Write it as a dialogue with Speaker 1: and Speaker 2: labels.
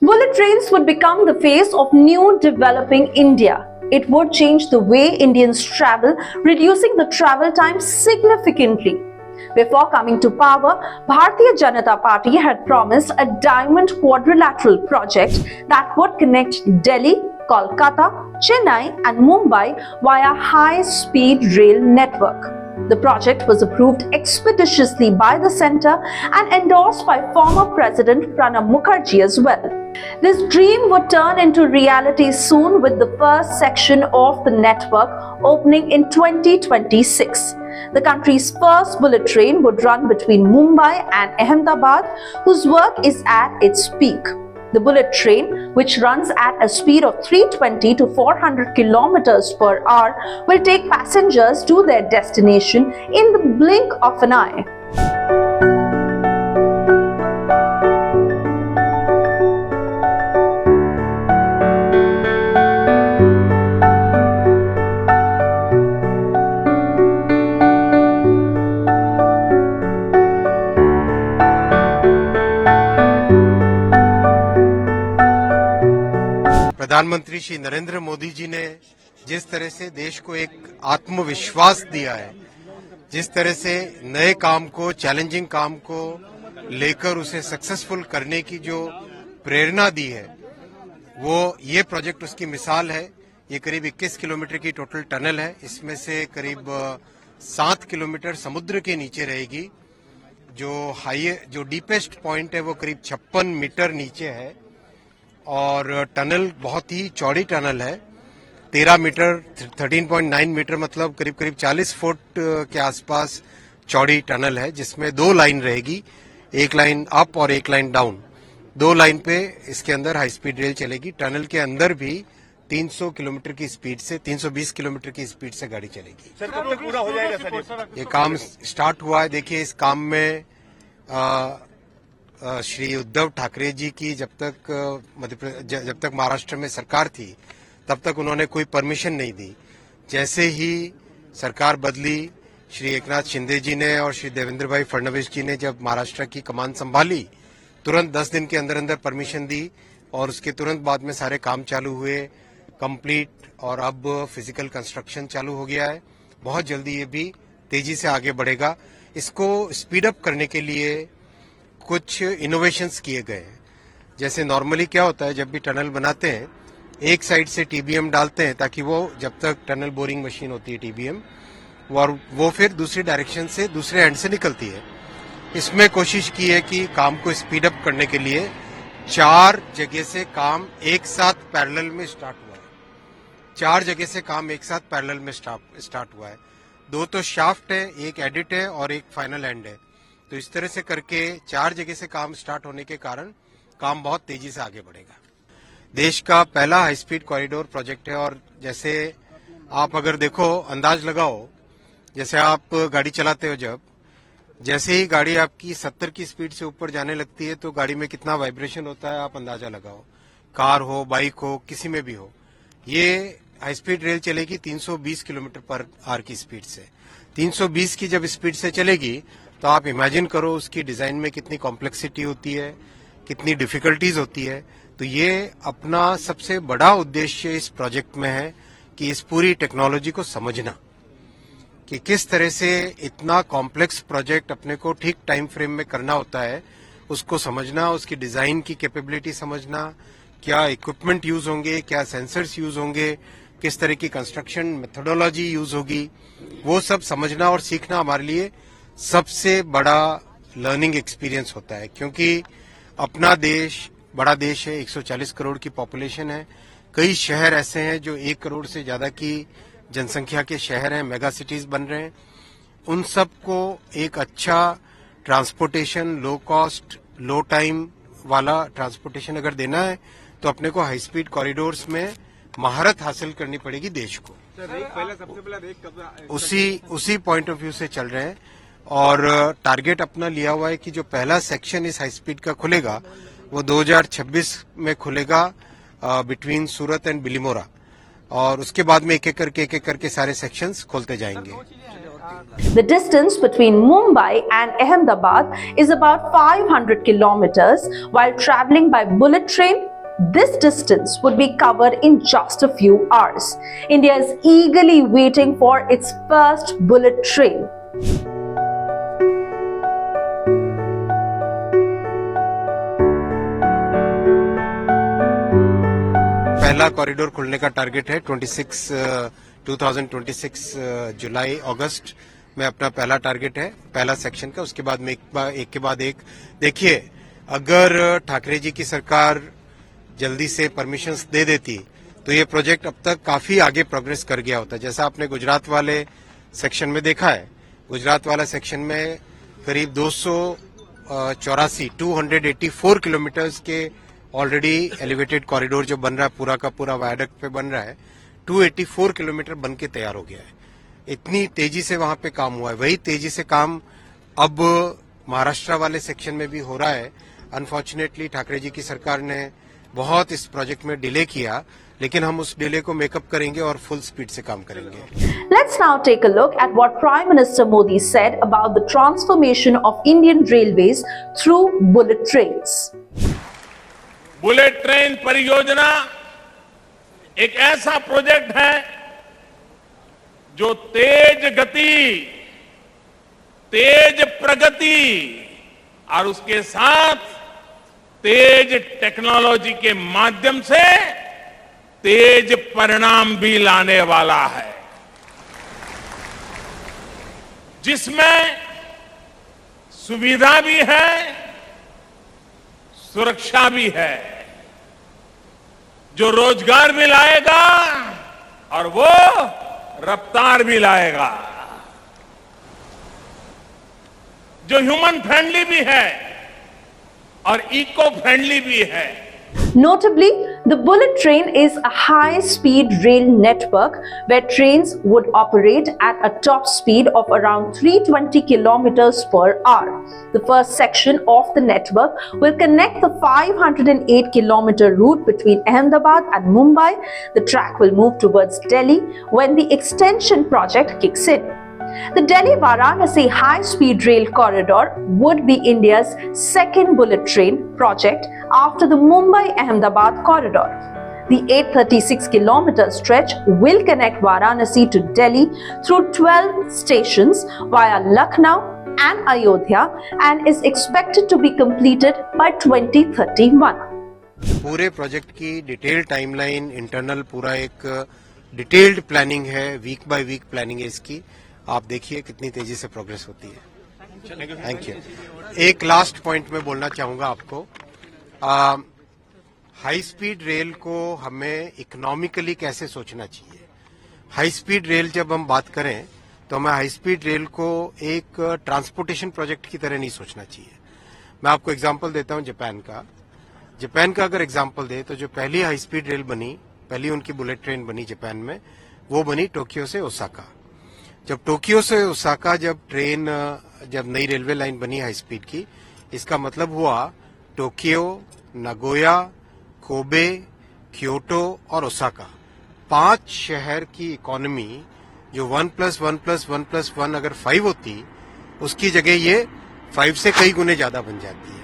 Speaker 1: Bullet trains would become the face of new developing India. It would change the way Indians travel, reducing the travel time significantly. Before coming to power, Bharatiya Janata Party had promised a diamond quadrilateral project that would connect Delhi, Kolkata, Chennai and Mumbai via high-speed rail network. The project was approved expeditiously by the centre and endorsed by former President Pranab Mukherjee as well. This dream would turn into reality soon, with the first section of the network opening in 2026. The country's first bullet train would run between Mumbai and Ahmedabad, whose work is at its peak. The bullet train, which runs at a speed of 320 to 400 kilometers per hour, will take passengers to their destination in the blink of an eye.
Speaker 2: प्रधानमंत्री श्री नरेंद्र मोदी जी ने जिस तरह से देश को एक आत्मविश्वास दिया है, जिस तरह से नए काम को, चैलेंजिंग काम को लेकर उसे सक्सेसफुल करने की जो प्रेरणा दी है, वो ये प्रोजेक्ट उसकी मिसाल है। ये करीब 21 किलोमीटर की टोटल टनल है। इसमें से करीब 7 किलोमीटर समुद्र के नीचे रहेगी। जो डीपेस्ट पॉइंट है वो करीब 56 मीटर नीचे है और टनल बहुत ही चौड़ी टनल है। 13 मीटर 13.9 मीटर मतलब करीब 40 फुट के आसपास चौड़ी टनल है, जिसमें 2 लाइन रहेगी, एक लाइन अप और एक लाइन डाउन। 2 लाइन पे इसके अंदर हाई स्पीड रेल चलेगी। टनल के अंदर भी 300 किलोमीटर की स्पीड से 320 किलोमीटर की स्पीड से गाड़ी चलेगी।
Speaker 3: सर कब तक पूरा हो जाएगा सर?
Speaker 2: ये काम स्टार्ट हुआ है। देखिए, इस काम में श्री उद्धव ठाकरे जी की जब तक महाराष्ट्र में सरकार थी, तब तक उन्होंने कोई परमिशन नहीं दी। जैसे ही सरकार बदली, श्री एकनाथ शिंदे जी ने और श्री देवेंद्र भाई फडणवीस जी ने जब महाराष्ट्र की कमान संभाली, तुरंत 10 दिन के अंदर अंदर परमिशन दी और उसके तुरंत बाद में सारे काम चालू हुए, कंप्लीट, और अब फिजिकल कंस्ट्रक्शन चालू हो गया है। बहुत जल्दी ये भी तेजी से आगे बढ़ेगा। इसको स्पीड अप करने के लिए कुछ इनोवेशंस किए गए हैं। जैसे नॉर्मली क्या होता है, जब भी टनल बनाते हैं एक साइड से टीबीएम डालते हैं ताकि वो जब तक टनल बोरिंग मशीन होती है टीबीएम, और वो फिर दूसरी डायरेक्शन से दूसरे एंड से निकलती है। इसमें कोशिश की है कि काम को स्पीड अप करने के लिए 4 जगह से काम एक साथ पैरेलल में स्टार्ट हुआ है। 4 जगह से काम एक साथ पैरेलल में स्टार्ट हुआ है। 2 तो शाफ्ट है, एक एडिट है और एक फाइनल एंड है। तो इस तरह से करके 4 जगह से काम स्टार्ट होने के कारण काम बहुत तेजी से आगे बढ़ेगा। देश का पहला हाई स्पीड कॉरिडोर प्रोजेक्ट है। और जैसे आप अगर देखो, अंदाज लगाओ, जैसे आप गाड़ी चलाते हो, जैसे ही गाड़ी आपकी 70 की स्पीड से ऊपर जाने लगती है तो गाड़ी में कितना वाइब्रेशन होता है, आप अंदाजा लगाओ। कार हो, बाइक हो, किसी में भी हो। ये हाई स्पीड रेल चलेगी 320 किलोमीटर पर आवर की स्पीड से। 320 की जब स्पीड से चलेगी तो आप इमेजिन करो उसकी डिजाइन में कितनी कॉम्प्लेक्सिटी होती है, कितनी डिफिकल्टीज होती है। तो ये अपना सबसे बड़ा उद्देश्य इस प्रोजेक्ट में है कि इस पूरी टेक्नोलॉजी को समझना, कि किस तरह से इतना कॉम्प्लेक्स प्रोजेक्ट अपने को ठीक टाइम फ्रेम में करना होता है, उसको समझना, उसकी डिजाइन की कैपेबिलिटी समझना, क्या इक्विपमेंट यूज होंगे, क्या सेंसर्स यूज होंगे, किस तरह की कंस्ट्रक्शन मेथोडोलॉजी यूज होगी, वो सब समझना और सीखना हमारे लिए सबसे बड़ा लर्निंग एक्सपीरियंस होता है। क्योंकि अपना देश बड़ा देश है, 140 करोड़ की पॉपुलेशन है। कई शहर ऐसे हैं जो 1 करोड़ से ज्यादा की जनसंख्या के शहर हैं, मेगा सिटीज बन रहे हैं। उन सबको एक अच्छा ट्रांसपोर्टेशन, लो कॉस्ट, लो टाइम वाला ट्रांसपोर्टेशन अगर देना है तो अपने को हाई स्पीड कॉरिडोर्स में महारत हासिल करनी पड़ेगी देश को। उसी पॉइंट ऑफ व्यू से चल रहे हैं और टारगेट अपना लिया हुआ है कि जो पहला सेक्शन इस हाई स्पीड का खुलेगा वो 2026 में खुलेगा बिटवीन सूरत एंड बिलीमोरा, और उसके बाद में एक एक करके सारे सेक्शंस खोलते जाएंगे।
Speaker 1: The distance between Mumbai and Ahmedabad is about 500 kilometers. While traveling by bullet train, This distance would be covered in just a few hours. India is eagerly waiting for its first bullet train.
Speaker 2: पहला corridor खुलने का target है 2026 जुलाई अगस्त में अपना पहला target है, पहला section का। उसके बाद में एक के बाद एक देखिए, अगर ठाकरे जी की सरकार जल्दी से परमिशंस दे देती तो ये प्रोजेक्ट अब तक काफी आगे प्रोग्रेस कर गया होता। जैसा आपने गुजरात वाले सेक्शन में देखा है, गुजरात वाला सेक्शन में करीब 284 किलोमीटर्स के ऑलरेडी एलिवेटेड कॉरिडोर जो बन रहा है, पूरा का पूरा वायडक्ट पे बन रहा है, 284 किलोमीटर बन के तैयार हो गया है। इतनी तेजी से वहां पे काम हुआ है। वही तेजी से काम अब महाराष्ट्र वाले सेक्शन में भी हो रहा है। अनफॉर्चुनेटली ठाकरे जी की सरकार ने बहुत इस प्रोजेक्ट में डिले किया, लेकिन हम उस डिले को मेकअप करेंगे और फुल स्पीड से काम करेंगे।
Speaker 1: Let's now take a look at what Prime Minister Modi said about the transformation of Indian Railways through bullet trains.
Speaker 3: Bullet train परियोजना एक ऐसा प्रोजेक्ट है जो तेज गति, तेज प्रगति और उसके साथ तेज टेक्नोलॉजी के माध्यम से तेज परिणाम भी लाने वाला है, जिसमें सुविधा भी है, सुरक्षा भी है, जो रोजगार भी लाएगा और वो रफ्तार भी लाएगा, जो ह्यूमन फ्रेंडली भी है और इको फ्रेंडली भी है।
Speaker 1: Notably, the bullet train is a high-speed rail network where trains would operate at a top speed of around 320 kilometers per hour. The first section of the network will connect the 508-kilometer route between Ahmedabad and Mumbai. The track will move towards Delhi when the extension project kicks in. The Delhi-Varanasi high-speed rail corridor would be India's second bullet train project after the Mumbai-Ahmedabad corridor. The 836-kilometer stretch will connect Varanasi to Delhi through 12 stations via Lucknow and Ayodhya and is expected to be completed by 2031.
Speaker 2: पूरे project की detailed timeline, internal पूरा एक detailed planning है, week by week planning है इसकी। आप देखिए कितनी तेजी से प्रोग्रेस होती है। Thank you. एक लास्ट पॉइंट में बोलना चाहूंगा आपको, हाई स्पीड रेल को हमें इकोनॉमिकली कैसे सोचना चाहिए। हाई स्पीड रेल जब हम बात करें तो हमें हाई स्पीड रेल को एक ट्रांसपोर्टेशन प्रोजेक्ट की तरह नहीं सोचना चाहिए। मैं आपको एग्जांपल देता हूं जापान का। जापान का अगर एग्जांपल दे तो जो पहली हाई स्पीड रेल बनी, पहली उनकी बुलेट ट्रेन बनी जापान में, वो बनी टोक्यो से ओसाका। जब टोक्यो से ओसाका जब नई रेलवे लाइन बनी हाई स्पीड की, इसका मतलब हुआ टोक्यो, नागोया, कोबे, क्योटो और ओसाका, 5 शहर की इकोनॉमी जो 1+1+1+1 अगर 5 होती, उसकी जगह ये 5 से कई गुने ज्यादा बन जाती है।